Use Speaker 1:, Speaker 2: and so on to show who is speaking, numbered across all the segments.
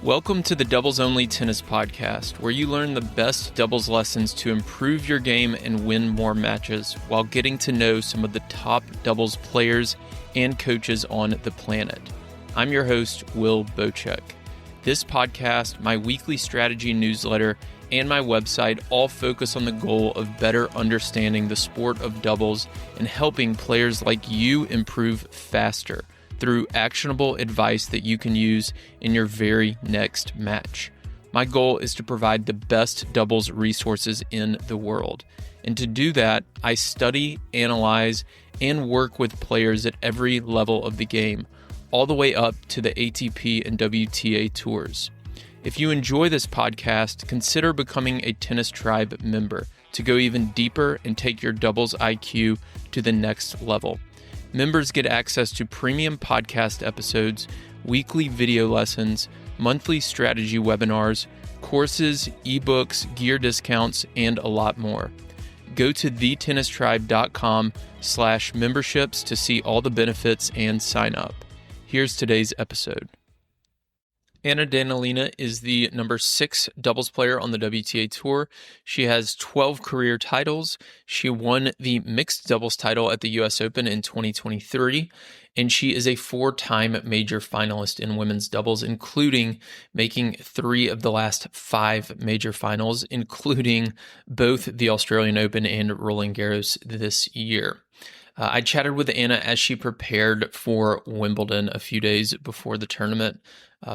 Speaker 1: Welcome to the Doubles Only Tennis Podcast, where you learn the best doubles lessons to improve your game and win more matches while getting to know some of the top doubles players and coaches on the planet. I'm your host, Will Bochek. This podcast, my weekly strategy newsletter, and my website all focus on the goal of better understanding the sport of doubles and helping players like you improve faster through actionable advice that you can use in your very next match. My goal is to provide the best doubles resources in the world. And to do that, I study, analyze, and work with players at every level of the game, all the way up to the ATP and WTA tours. If you enjoy this podcast, consider becoming a Tennis Tribe member to go even deeper and take your doubles IQ to the next level. Members get access to premium podcast episodes, weekly video lessons, monthly strategy webinars, courses, ebooks, gear discounts, and a lot more. Go to thetennistribe.com/memberships to see all the benefits and sign up. Here's today's episode. Anna Danilina is the number 6 doubles player on the WTA Tour. She has 12 career titles. She won the mixed doubles title at the US Open in 2023, and she is a 4-time major finalist in women's doubles, including making 3 of the last 5 major finals, including both the Australian Open and Roland Garros this year. I chatted with Anna as she prepared for Wimbledon a few days before the tournament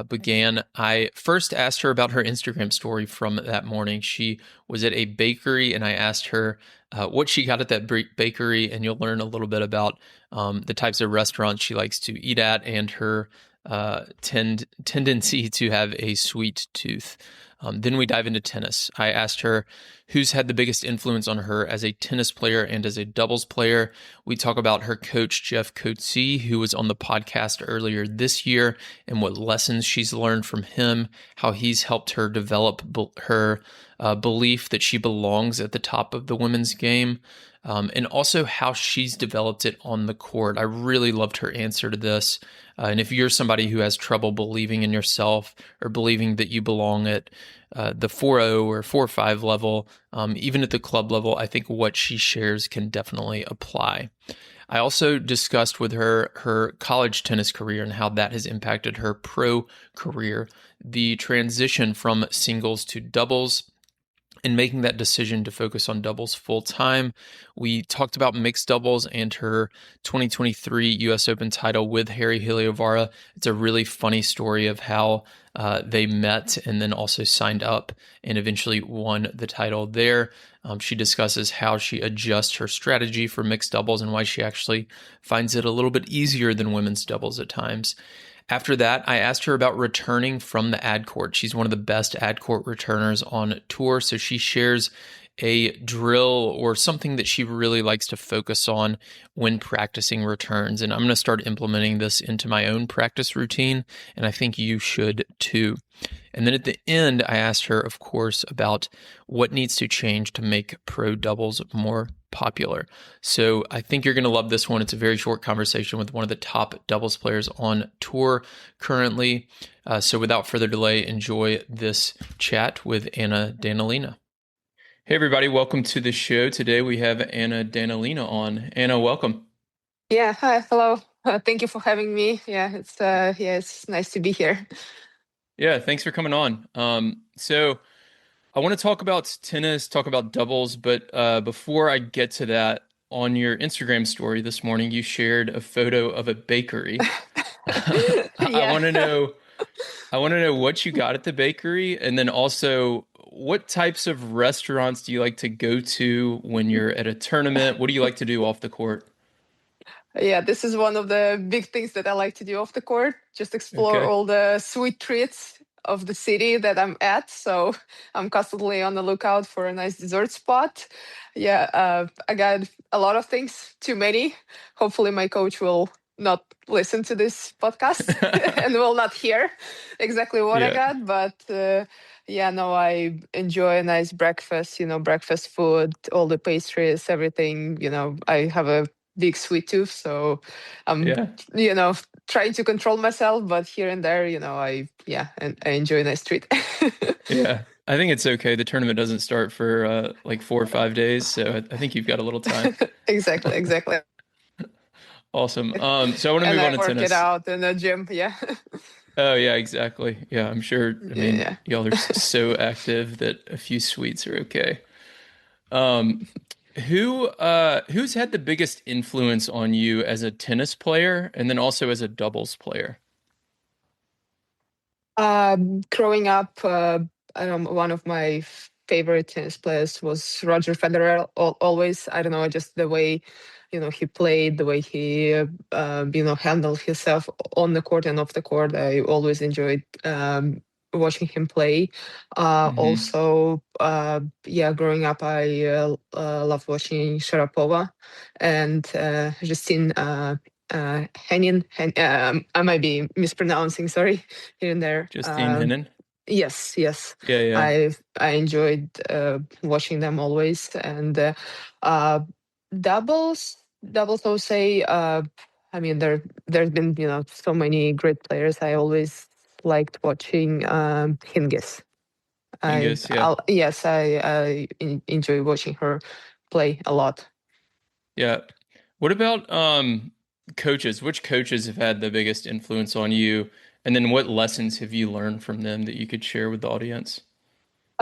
Speaker 1: began. I first asked her about her Instagram story from that morning. She was at a bakery, and I asked her what she got at that bakery, and you'll learn a little bit about the types of restaurants she likes to eat at and her tendency to have a sweet tooth. Then we dive into tennis. I asked her who's had the biggest influence on her as a tennis player and as a doubles player. We talk about her coach, Jeff Coetzee, who was on the podcast earlier this year, and what lessons she's learned from him, how he's helped her develop her belief that she belongs at the top of the women's game, and also how she's developed it on the court. I really loved her answer to this. And if you're somebody who has trouble believing in yourself or believing that you belong at the 4.0 or 4.5 level, even at the club level, I think what she shares can definitely apply. I also discussed with her college tennis career and how that has impacted her pro career, the transition from singles to doubles, and making that decision to focus on doubles full time. We talked about mixed doubles and her 2023 US Open title with Harry Heliovara. It's a really funny story of how they met and then also signed up and eventually won the title there. She discusses how she adjusts her strategy for mixed doubles and why she actually finds it a little bit easier than women's doubles at times. After that, I asked her about returning from the ad court. She's one of the best ad court returners on tour, so she shares a drill or something that she really likes to focus on when practicing returns. And I'm going to start implementing this into my own practice routine, and I think you should too. And then at the end, I asked her, of course, about what needs to change to make pro doubles more popular. So I think you're going to love this one. It's a very short conversation with one of the top doubles players on tour currently. So without further delay, enjoy this chat with Anna Danilina. Hey, everybody. Welcome to the show. Today we have Anna Danilina on. Anna, welcome.
Speaker 2: Yeah. Hi. Hello. Thank you for having me. It's nice to be here.
Speaker 1: Yeah. Thanks for coming on. So I want to talk about tennis, talk about doubles, but before I get to that, on your Instagram story this morning, you shared a photo of a bakery. I want to know what you got at the bakery, and then also what types of restaurants do you like to go to when you're at a tournament? What do you like to do off the court?
Speaker 2: Yeah, this is one of the big things that I like to do off the court. Just explore all the sweet treats of the city that I'm at. So I'm constantly on the lookout for a nice dessert spot. I got a lot of things, too many. Hopefully my coach will not listen to this podcast and will not hear exactly what I got. But I enjoy a nice breakfast, breakfast food, all the pastries, everything. I have a big sweet tooth, so I'm trying to control myself, but here and there, and I enjoy a nice treat.
Speaker 1: Yeah, I think it's okay. The tournament doesn't start for like 4 or 5 days, so I think you've got a little time.
Speaker 2: Exactly, exactly.
Speaker 1: Awesome. So I want to
Speaker 2: And
Speaker 1: move on
Speaker 2: I
Speaker 1: to
Speaker 2: work it
Speaker 1: tennis.
Speaker 2: out in the gym. Yeah.
Speaker 1: Oh yeah, exactly. Yeah, I'm sure. I mean,
Speaker 2: Yeah.
Speaker 1: y'all are so active that a few sweets are okay. Um, who's had the biggest influence on you as a tennis player and then also as a doubles player?
Speaker 2: Growing up, one of my favorite tennis players was Roger Federer. Always, I don't know, just the way, he played, the way he, handled himself on the court and off the court. I always enjoyed watching him play.
Speaker 1: Hmm.
Speaker 2: Also, yeah, growing up, I loved watching Sharapova and Justine Henin. I might be mispronouncing, sorry, here and there.
Speaker 1: Justine Henin?
Speaker 2: Yes, yes.
Speaker 1: Yeah, yeah.
Speaker 2: I enjoyed watching them always, and uh, doubles. I would say. I mean, there's been so many great players. I always liked watching Hingis.
Speaker 1: Hingis, yeah.
Speaker 2: Yes, I enjoy watching her play a lot.
Speaker 1: Yeah. What about coaches? Which coaches have had the biggest influence on you? And then what lessons have you learned from them that you could share with the audience?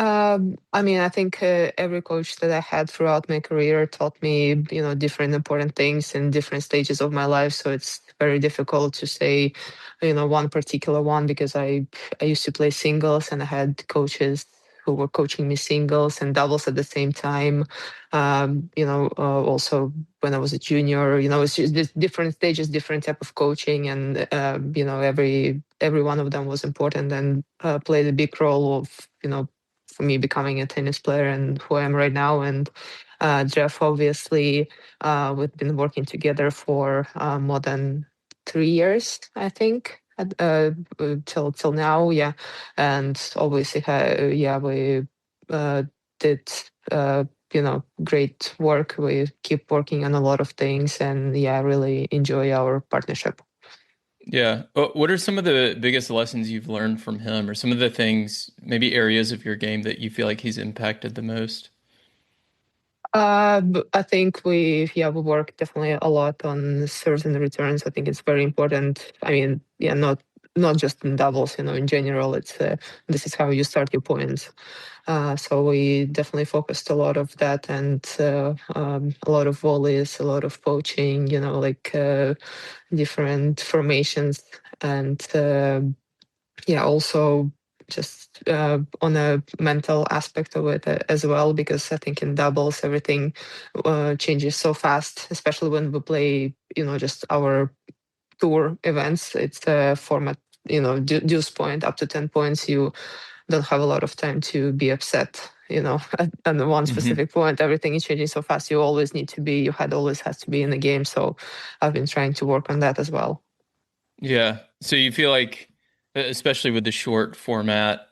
Speaker 2: I mean, I think every coach that I had throughout my career taught me, different important things in different stages of my life. So it's very difficult to say, one particular one because I used to play singles and I had coaches who were coaching me singles and doubles at the same time. Also when I was a junior, it's just different stages, different type of coaching, and every one of them was important and played a big role of for me becoming a tennis player and who I am right now. And Jeff, obviously, we've been working together for more than 3 years, I think, till now. Yeah, and obviously, yeah, we uh, did. Great work. We keep working on a lot of things, and yeah, I really enjoy our partnership.
Speaker 1: Yeah. What are some of the biggest lessons you've learned from him, or some of the things, maybe areas of your game that you feel like he's impacted the most?
Speaker 2: I think we work definitely a lot on serves and returns. I think it's very important. I mean, yeah, not just in doubles, in general. It's this is how you start your points. So we definitely focused a lot of that and a lot of volleys, a lot of poaching. Like different formations and yeah, also just on a mental aspect of it as well, because I think in doubles everything changes so fast, especially when we play, just our tour events. It's a format, deuce point up to 10 points. You don't have a lot of time to be upset. At the one
Speaker 1: Hmm.
Speaker 2: specific point, everything is changing so fast. Your head always has to be in the game. So I've been trying to work on that as well.
Speaker 1: Yeah. So you feel like, especially with the short format,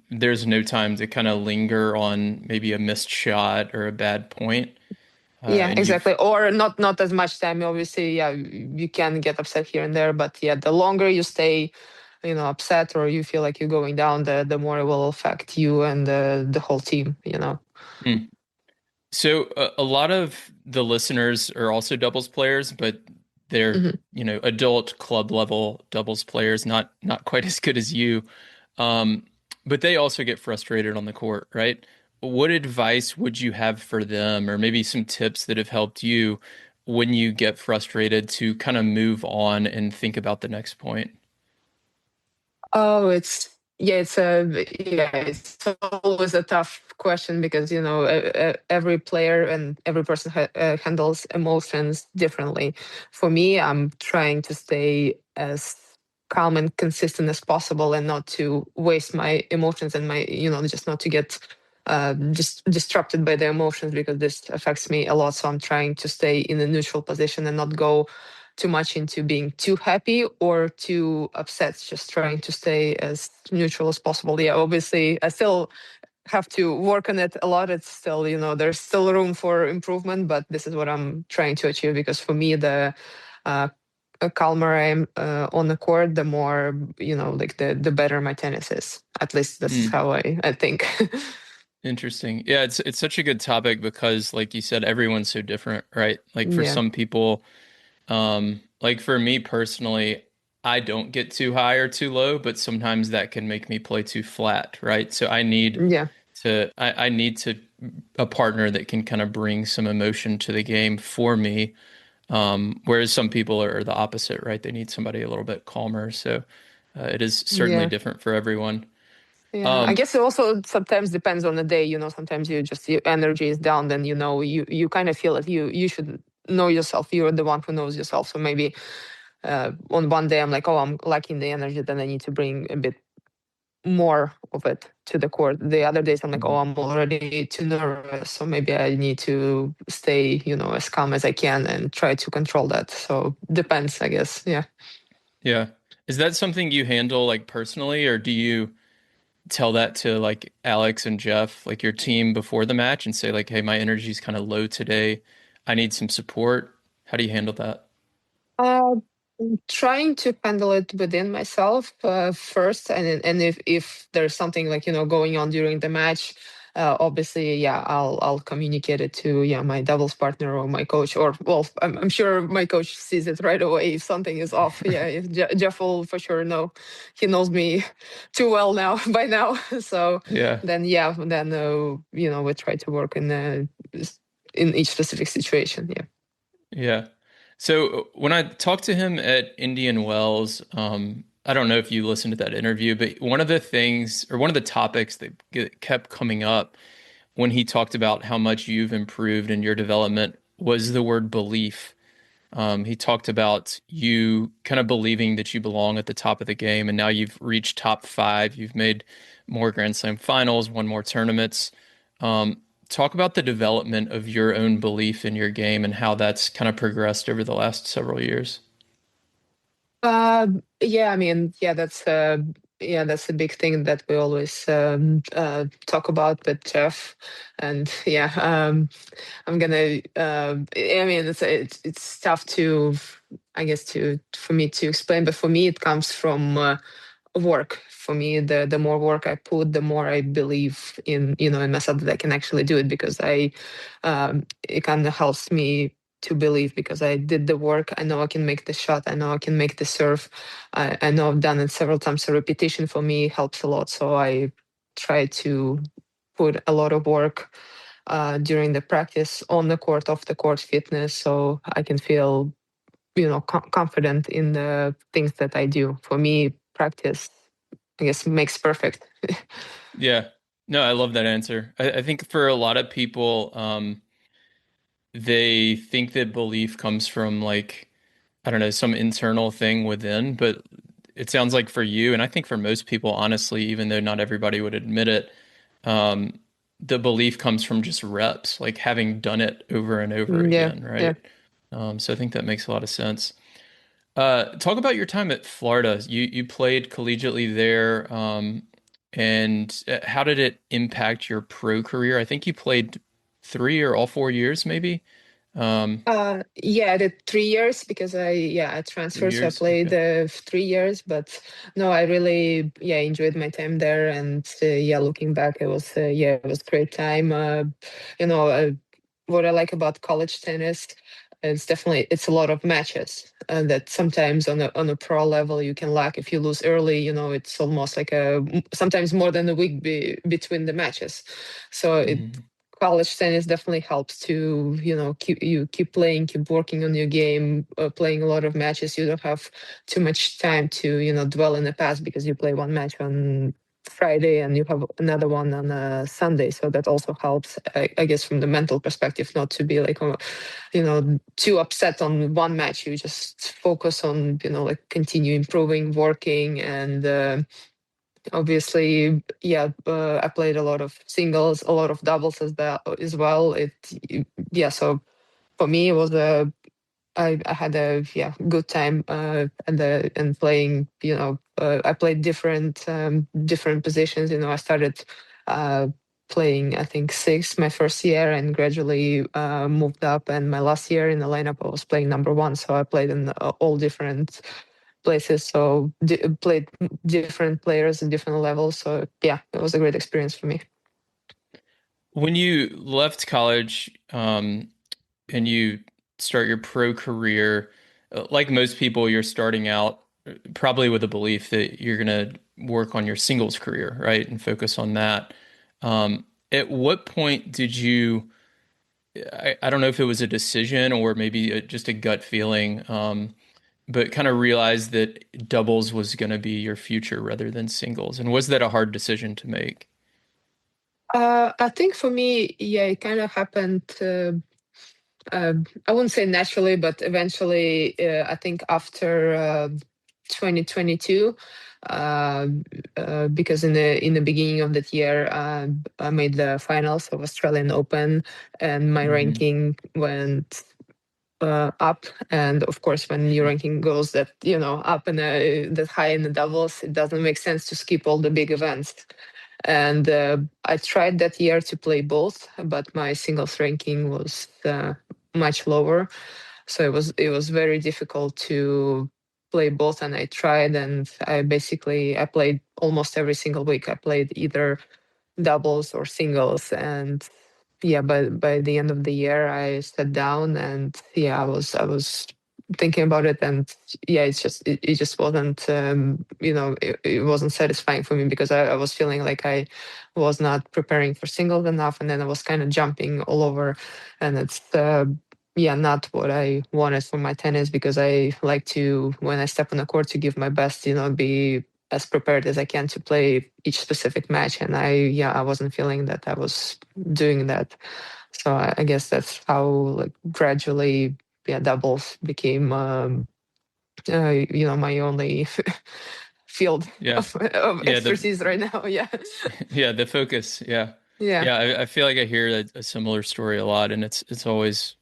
Speaker 1: there's no time to kind of linger on maybe a missed shot or a bad point.
Speaker 2: Yeah,
Speaker 1: And
Speaker 2: exactly.
Speaker 1: you've,
Speaker 2: Or not as much time. Obviously, yeah, you can get upset here and there, but yeah, the longer you stay, upset or you feel like you're going down, the more it will affect you and the whole team.
Speaker 1: Hmm. So a lot of the listeners are also doubles players, but they're,
Speaker 2: Mhm.
Speaker 1: adult club level doubles players, not quite as good as you. Um, but they also get frustrated on the court, right? What advice would you have for them, or maybe some tips that have helped you when you get frustrated to kind of move on and think about the next point?
Speaker 2: Oh, it's always a tough question because every player and every person handles emotions differently. For me, I'm trying to stay as calm and consistent as possible and not to waste my emotions and my just not to get just disrupted by the emotions because this affects me a lot. So I'm trying to stay in a neutral position and not go too much into being too happy or too upset, just trying to stay as neutral as possible. Yeah, obviously, I still have to work on it a lot. It's still, there's still room for improvement, but this is what I'm trying to achieve because for me, the uh, calmer I am on the court, the more, like the better my tennis is. At least that's
Speaker 1: Mm,
Speaker 2: how I think.
Speaker 1: interesting. Yeah, it's such a good topic because, like you said, everyone's so different, right? Like for
Speaker 2: Yeah,
Speaker 1: some people, like for me personally, I don't get too high or too low, but sometimes that can make me play too flat, right? So
Speaker 2: yeah,
Speaker 1: I need to a partner that can kind of bring some emotion to the game for me. Whereas some people are the opposite, right? They need somebody a little bit calmer. So it is certainly
Speaker 2: yeah.
Speaker 1: different for everyone.
Speaker 2: Yeah, I
Speaker 1: Um,
Speaker 2: guess it also sometimes depends on the day. Sometimes your energy is down, then you kind of feel that you should know yourself. You're the one who knows yourself. So maybe on one day I'm like, oh, I'm lacking the energy, then I need to bring a bit more of it to the court. The other days I'm like, oh,
Speaker 1: mhm.
Speaker 2: I'm already too nervous, so maybe I need to stay, as calm as I can and try to control that. So depends, I guess. Yeah.
Speaker 1: Yeah. Is that something you handle like personally, or do you tell that to like Alex and Jeff, like your team before the match and say like, hey, my energy's kind of low today. I need some support. How do you handle that?
Speaker 2: Uh, Trying to handle it within myself first, and if there's something like going on during the match, obviously, yeah, I'll communicate it to my doubles partner or my coach, or well, I'm sure my coach sees it right away if something is off. Yeah, if Jeff will for sure know, he knows me too well now by now. So
Speaker 1: Yeah.
Speaker 2: then yeah, then we try to work in each specific situation. Yeah.
Speaker 1: Yeah. So when I talked to him at Indian Wells, I don't know if you listened to that interview, but one of the things or one of the topics that kept coming up when he talked about how much you've improved in your development was the word belief. He talked about you kind of believing that you belong at the top of the game, and now you've reached top five. You've made more Grand Slam finals, won more tournaments. Talk about the development of your own belief in your game and how that's kind of progressed over the last several years.
Speaker 2: Yeah, I mean, that's a big thing that we always talk about with Jeff, and yeah, I'm gonna. I mean, it's tough to, I guess, to for me to explain, but for me, it comes from work. For me, the more work I put, the more I believe in myself that I can actually do it, because it kind of helps me to believe because I did the work. I know I can make the shot. I know I can make the serve. I know I've done it several times. So repetition for me helps a lot. So I try to put a lot of work during the practice, on the court, off the court, fitness, so I can feel confident in the things that I do. For me, practice, I guess, makes perfect.
Speaker 1: Yeah. No, I love that answer. I think for a lot of people, they think that belief comes from like, I don't know, some internal thing within, but it sounds like for you, and I think for most people, honestly, even though not everybody would admit it, um, the belief comes from just reps, like having done it over and over
Speaker 2: Yeah,
Speaker 1: again,
Speaker 2: yeah.
Speaker 1: right? So I think that makes a lot of sense. Talk about your time at Florida. You played collegiately there, and how did it impact your pro career? I think you played 3 or all 4 years, maybe. Um,
Speaker 2: Yeah, I did 3 years because I
Speaker 1: three
Speaker 2: transferred, so I
Speaker 1: years.
Speaker 2: played
Speaker 1: Okay.
Speaker 2: 3 years. But no, I really enjoyed my time there, and looking back, it was great time. You know, uh, what I like about college tennis is definitely it's a lot of matches, that sometimes on a pro level you can lack if you lose early. It's almost like sometimes more than a week between the matches. So it
Speaker 1: Mhm.
Speaker 2: college tennis definitely helps to keep playing, keep working on your game, playing a lot of matches. You don't have too much time to dwell in the past, because you play one match on Friday and you have another one on a Sunday. So that also helps, I guess, from the mental perspective, not to be like too upset on one match. You just focus on like continue improving, working, and obviously, yeah, I played a lot of singles, a lot of doubles as well. So for me it was I had a good time, and playing. I played different positions. I started playing, I think, six my first year, and gradually moved up. And my last year in the lineup, I was playing number one. So I played in all different places. So played different players in different levels. So yeah, it was a great experience for me.
Speaker 1: When you left college, and you start your pro career, like most people, you're starting out probably with a belief that you're going to work on your singles career, right? And focus on that. At what point did you, I don't know if it was a decision or maybe just a gut feeling, but kind of realize that doubles was going to be your future rather than singles? And was that a hard decision to make?
Speaker 2: I think for me, yeah, it kind of happened. I wouldn't say naturally, but eventually, I think after 2022, uh, because in the beginning of that year, I made the finals of Australian Open, and my
Speaker 1: Hmm.
Speaker 2: ranking went up. And of course, when your ranking goes that up and that high in the doubles, it doesn't make sense to skip all the big events. And I tried that year to play both, but my singles ranking was much lower. So it was very difficult to play both. And I tried, and I played almost every single week. I played either doubles or singles. And yeah, by the end of the year, I sat down, and yeah, I was thinking about it. And yeah, it just wasn't it wasn't satisfying for me, because I was feeling like I was not preparing for singles enough, and then I was kind of jumping all over. And it's yeah, not what I wanted for my tennis, because I like to, when I step on the court, to give my best, be as prepared as I can to play each specific match. And I wasn't feeling that I was doing that. So I guess that's how, like, gradually, yeah, doubles became, my only field
Speaker 1: Yeah.
Speaker 2: of
Speaker 1: Yeah.
Speaker 2: expertise right now. Yeah.
Speaker 1: Yeah, the focus. Yeah.
Speaker 2: Yeah.
Speaker 1: Yeah, I feel like I hear a similar story a lot, and it's always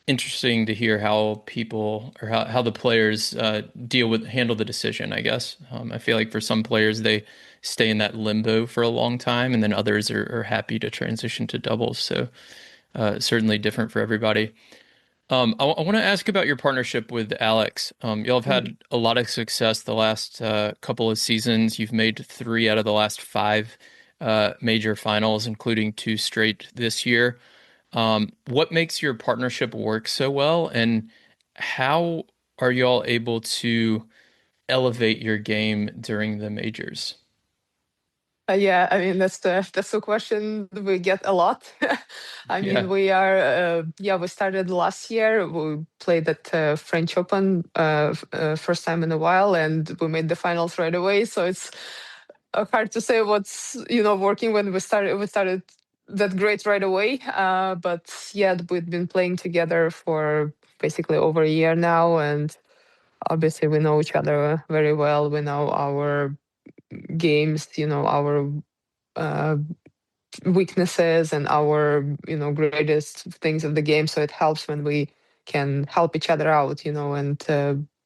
Speaker 1: interesting to hear how people or how the players handle the decision, I guess. I feel like for some players they stay in that limbo for a long time, and then others are happy to transition to doubles. So certainly different for everybody. I want to ask about your partnership with Alex. Y'all have
Speaker 2: Mhm.
Speaker 1: had a lot of success the last couple of seasons. You've made three out of the last five major finals, including two straight this year. What makes your partnership work so well, and how are y'all able to elevate your game during the majors?
Speaker 2: Yeah, I mean, that's the question we get a lot. I mean,
Speaker 1: Yeah.
Speaker 2: we started last year. We played at French Open first time in a while, and we made the finals right away. So it's hard to say what's working when we started that great right away. But yeah, we've been playing together for basically over a year now, and obviously we know each other very well. We know our games, our uh, weaknesses and our greatest things of the game. So it helps when we can help each other out, and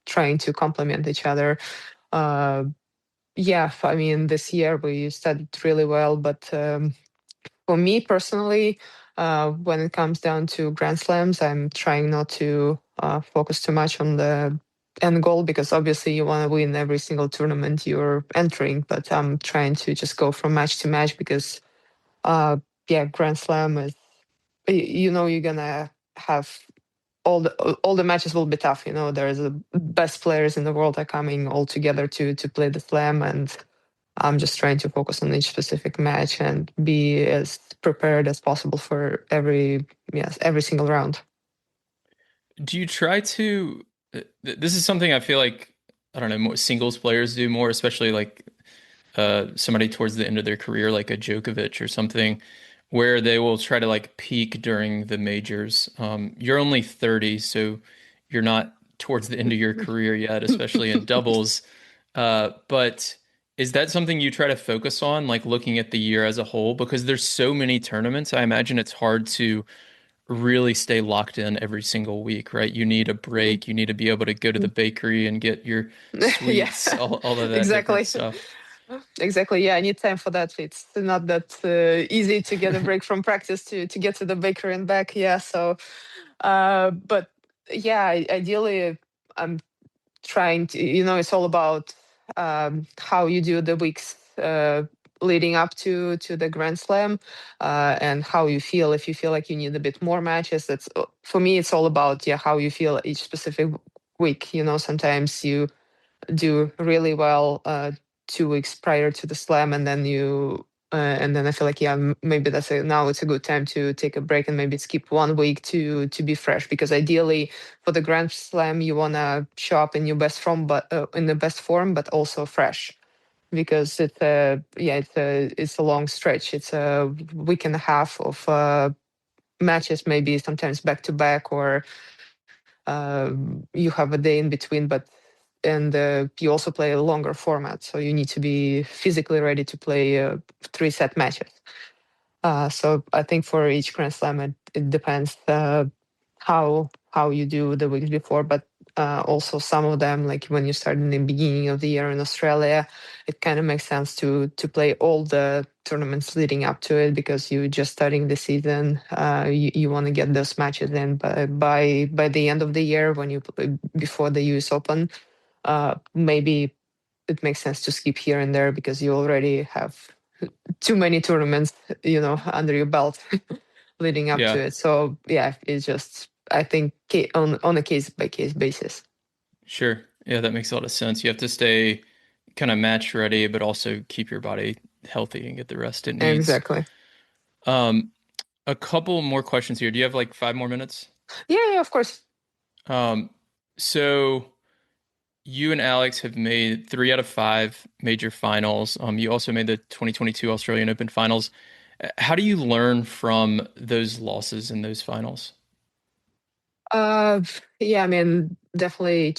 Speaker 2: trying to complement each other. uh yeah, I mean, this year we studied really well. But for me personally, when it comes down to grand slams, I'm trying not to focus too much on the end goal, because obviously you want to win every single tournament you're entering. But I'm trying to just go from match to match, because uh yeah, grand slam is, you're gonna have all the matches will be tough. There's the best players in the world are coming all together to play the slam. And I'm just trying to focus on each specific match and be as prepared as possible for every single round.
Speaker 1: Do you try to? This is something I feel like I don't know, more singles players do more, especially like somebody towards the end of their career, like a Djokovic or something, where they will try to like peak during the majors. You're only 30, so you're not towards the end of your career yet, especially in doubles. But is that something you try to focus on, like looking at the year as a whole? Because there's so many tournaments, I imagine it's hard to really stay locked in every single week, right? You need a break. You need to be able to go to the bakery and get your
Speaker 2: Yeah,
Speaker 1: sweets, all of that different
Speaker 2: exactly.
Speaker 1: stuff.
Speaker 2: Exactly. Yeah, I need time for that. It's not that easy to get a break from practice to get to the bakery and back. Yeah. So, but yeah, ideally, I'm trying to. It's all about how you do the weeks leading up to the Grand Slam, and how you feel. If you feel like you need a bit more matches, that's for me. It's all about how you feel each specific week. Sometimes you do really well 2 weeks prior to the slam, and then I feel like maybe now it's a good time to take a break and maybe skip 1 week to be fresh, because ideally for the Grand Slam you want to show up in your best form, but in the best form, but also fresh, because it's a long stretch. It's a week and a half of matches, maybe sometimes back to back, or you have a day in between, and you also play a longer format, so you need to be physically ready to play 3-set matches. So I think for each Grand Slam, it depends how you do the weeks before, but also some of them, like when you start in the beginning of the year in Australia, it kind of makes sense to play all the tournaments leading up to it, because you're just starting the season. You want to get those matches in by the end of the year, when you play before the US Open. Maybe it makes sense to skip here and there because you already have too many tournaments, under your belt leading up to
Speaker 1: Yeah,
Speaker 2: it. So yeah, it's just, I think, on a case by case basis.
Speaker 1: sure. Yeah, that makes a lot of sense. You have to stay kind of match ready, but also keep your body healthy and get the rest it needs.
Speaker 2: Exactly.
Speaker 1: Um, a couple more questions here. Do you have like 5 more minutes?
Speaker 2: Yeah, of course.
Speaker 1: Um, so you and Alex have made 3 out of 5 major finals. You also made the 2022 Australian Open finals. How do you learn from those losses in those finals?
Speaker 2: Uh, yeah, I mean, definitely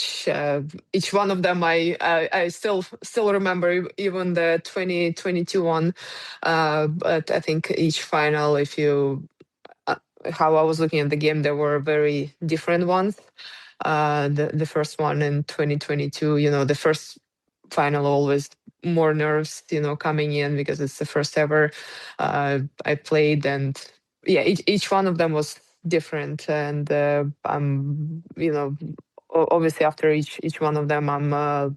Speaker 2: each one of them, I still remember, even the 2022 one. But I think each final, if you how I was looking at the game, there were very different ones. The first one in 2022, the first final, always more nerves, coming in, because it's the first ever I played. And yeah, each one of them was different. And I'm, obviously after each one of them, I'm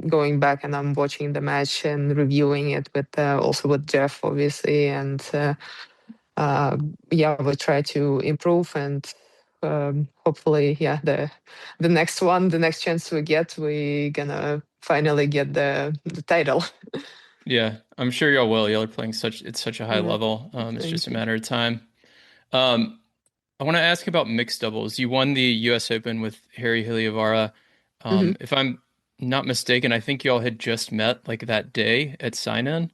Speaker 2: going back and I'm watching the match and reviewing it with also with Jeff, obviously. And we try to improve, and hopefully, the next chance we get, we gonna finally get the title.
Speaker 1: Yeah, I'm sure y'all will. Y'all are playing it's such a high
Speaker 2: Yeah,
Speaker 1: level. It's just
Speaker 2: thank
Speaker 1: a
Speaker 2: you.
Speaker 1: matter of time. Um, I want to ask about mixed doubles. You won the U.S. Open with Harry Hiliavara.
Speaker 2: Hmm.
Speaker 1: If I'm not mistaken, I think y'all had just met like that day at sign-in,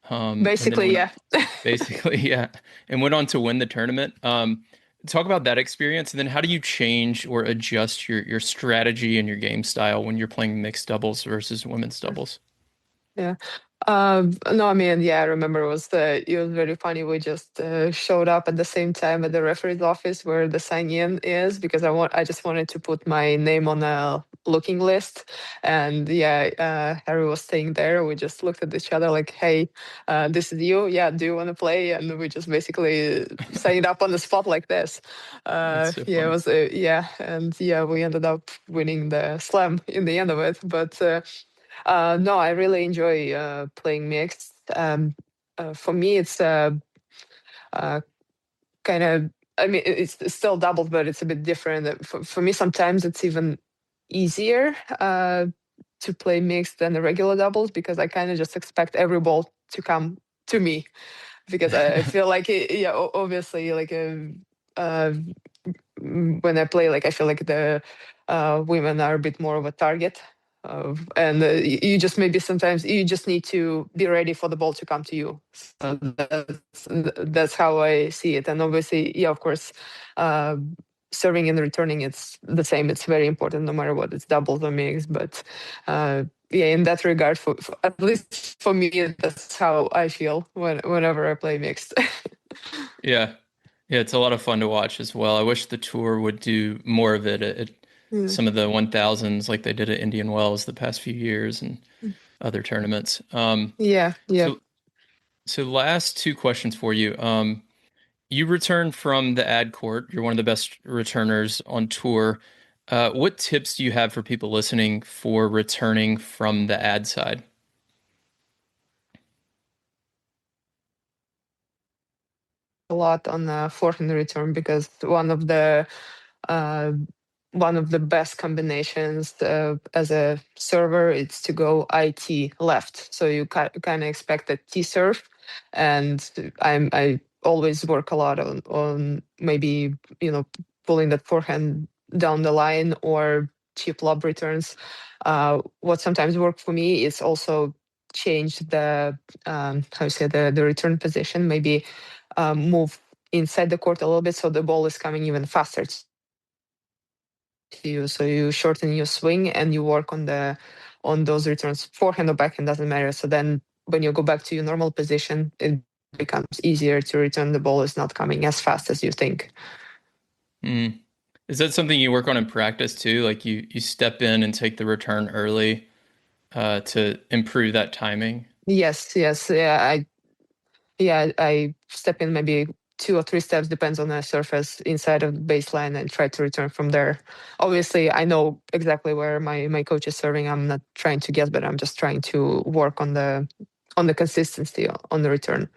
Speaker 1: and then
Speaker 2: Basically,
Speaker 1: went
Speaker 2: yeah.
Speaker 1: basically, yeah, and went on to win the tournament. Talk about that experience, and then how do you change or adjust your strategy and your game style when you're playing mixed doubles versus women's doubles?
Speaker 2: Yeah. No, I mean, yeah, I remember it was very funny. We just showed up at the same time at the referee's office where the sign in is, because I just wanted to put my name on a looking list. And yeah, Harry was staying there. We just looked at each other like, "Hey, this is you. Yeah, do you want to play?" And we just basically signed up on the spot like this.
Speaker 1: That's so
Speaker 2: Yeah, it
Speaker 1: funny.
Speaker 2: was and yeah, we ended up winning the slam in the end of it. But no, I really enjoy playing mixed. For me, it's uh, kind of, I mean, it's still doubles, but it's a bit different. For me, sometimes it's even easier to play mixed than the regular doubles, because I kind of just expect every ball to come to me, because I feel like, obviously, like uh, when I play, like I feel like the women are a bit more of a target. And you just maybe sometimes you just need to be ready for the ball to come to you. So that's how I see it. And obviously, yeah, of course, uh, serving and returning, it's the same. It's very important no matter what. It's doubles or mixed. But yeah, in that regard, at least for me, that's how I feel whenever I play mixed.
Speaker 1: Yeah. Yeah, it's a lot of fun to watch as well. I wish the tour would do more of it at
Speaker 2: Yeah.
Speaker 1: some of the 1000s like they did at Indian Wells the past few years. And other tournaments.
Speaker 2: Yeah, yeah.
Speaker 1: So so last two questions for you. You returned from the ad court. You're one of the best returners on tour. What tips do you have for people listening for returning from the ad side?
Speaker 2: A lot on the forehand return because uh, one of the best combinations as a server is to go IT left. So you kind of expect a T serve, and I always work a lot on maybe pulling that forehand down the line or cheap lob returns. What sometimes work for me is also change the how you say the return position, maybe move inside the court a little bit so the ball is coming even faster to you. So you shorten your swing and you work on those returns, forehand or backhand, doesn't matter. So then when you go back to your normal position, it becomes easier to return. The ball is not coming as fast as you think.
Speaker 1: Mm. Is that something you work on in practice too? Like you step in and take the return early to improve that timing?
Speaker 2: Yes, yes, I step in maybe 2 or 3 steps, depends on the surface inside of the baseline, and try to return from there. Obviously, I know exactly where my coach is serving. I'm not trying to guess, but I'm just trying to work on the consistency on the return.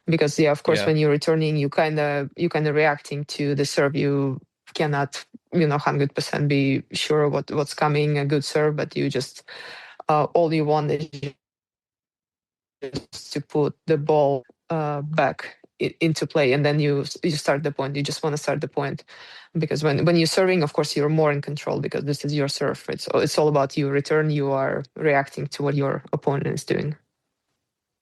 Speaker 2: Because yeah, of course,
Speaker 1: Yeah.
Speaker 2: when you're returning, you kind of reacting to the serve. You cannot 100% be sure what's coming a good serve, but you just all you want is to put the ball back into play, and then you start the point. You just want to start the point, because when you're serving, of course, you're more in control because this is your serve. It's all about you return. You are reacting to what your opponent is doing.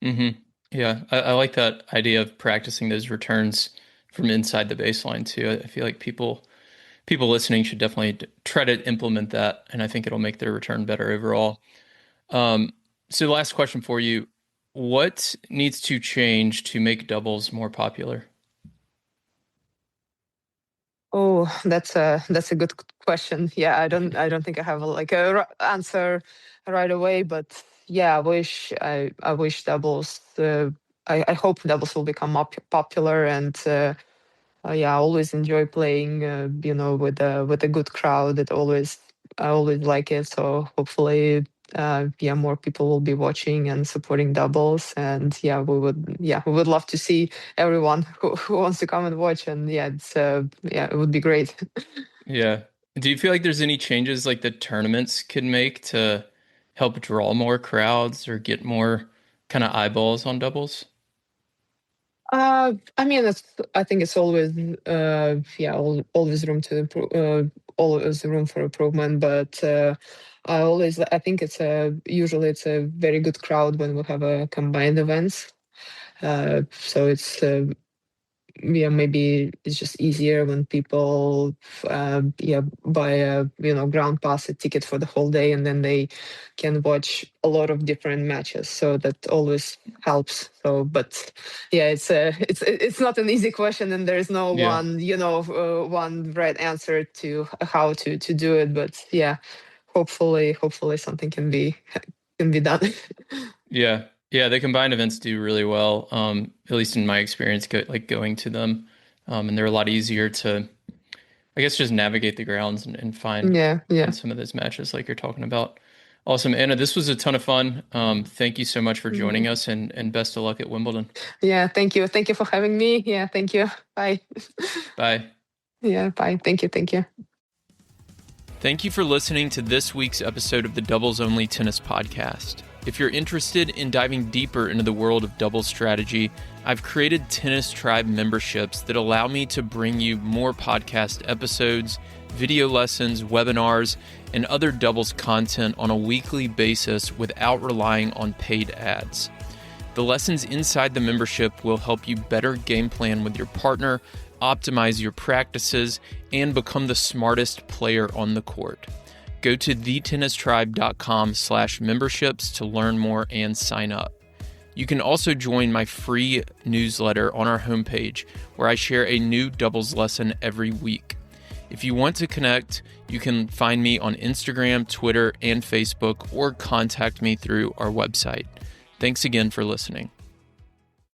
Speaker 1: Mm-hmm. Yeah, I like that idea of practicing those returns from inside the baseline too. I feel like people listening should definitely try to implement that, and I think it'll make their return better overall. Um, so last question for you. What needs to change to make doubles more popular?
Speaker 2: Oh, that's a good question. Yeah, I don't think I have a answer right away, but yeah, I wish doubles. I hope doubles will become popular, and yeah, I always enjoy playing. With a good crowd. I always like it. So hopefully, yeah, more people will be watching and supporting doubles. And yeah, we would love to see everyone who wants to come and watch. And yeah, it would be great.
Speaker 1: Yeah. Do you feel like there's any changes like the tournaments could make to help draw more crowds or get more kind of eyeballs on doubles?
Speaker 2: I mean, I think it's always, always room to improve, always room for improvement. But I think usually it's a very good crowd when we have a combined events. So it's yeah, maybe it's just easier when people buy a ground pass, a ticket for the whole day, and then they can watch a lot of different matches, so that always helps. So but yeah, it's not an easy question, and there's no
Speaker 1: Yeah.
Speaker 2: one right answer to how to do it. But yeah, hopefully something can be done.
Speaker 1: Yeah. Yeah, the combined events do really well. At least in my experience, going to them. And they're a lot easier to, I guess, just navigate the grounds and
Speaker 2: Yeah,
Speaker 1: find
Speaker 2: yeah.
Speaker 1: some of those matches like you're talking about. Awesome. Anna, this was a ton of fun. Thank you so much for joining
Speaker 2: Mhm.
Speaker 1: us and best of luck at Wimbledon.
Speaker 2: Yeah, thank you for having me. Yeah, thank you. Bye.
Speaker 1: Bye.
Speaker 2: Yeah, bye. Thank you.
Speaker 1: Thank you for listening to this week's episode of the Doubles Only Tennis Podcast. If you're interested in diving deeper into the world of doubles strategy, I've created Tennis Tribe memberships that allow me to bring you more podcast episodes, video lessons, webinars, and other doubles content on a weekly basis without relying on paid ads. The lessons inside the membership will help you better game plan with your partner, optimize your practices, and become the smartest player on the court. Go to thetennistribe.com/memberships to learn more and sign up. You can also join my free newsletter on our homepage, where I share a new doubles lesson every week. If you want to connect, you can find me on Instagram, Twitter, and Facebook, or contact me through our website. Thanks again for listening.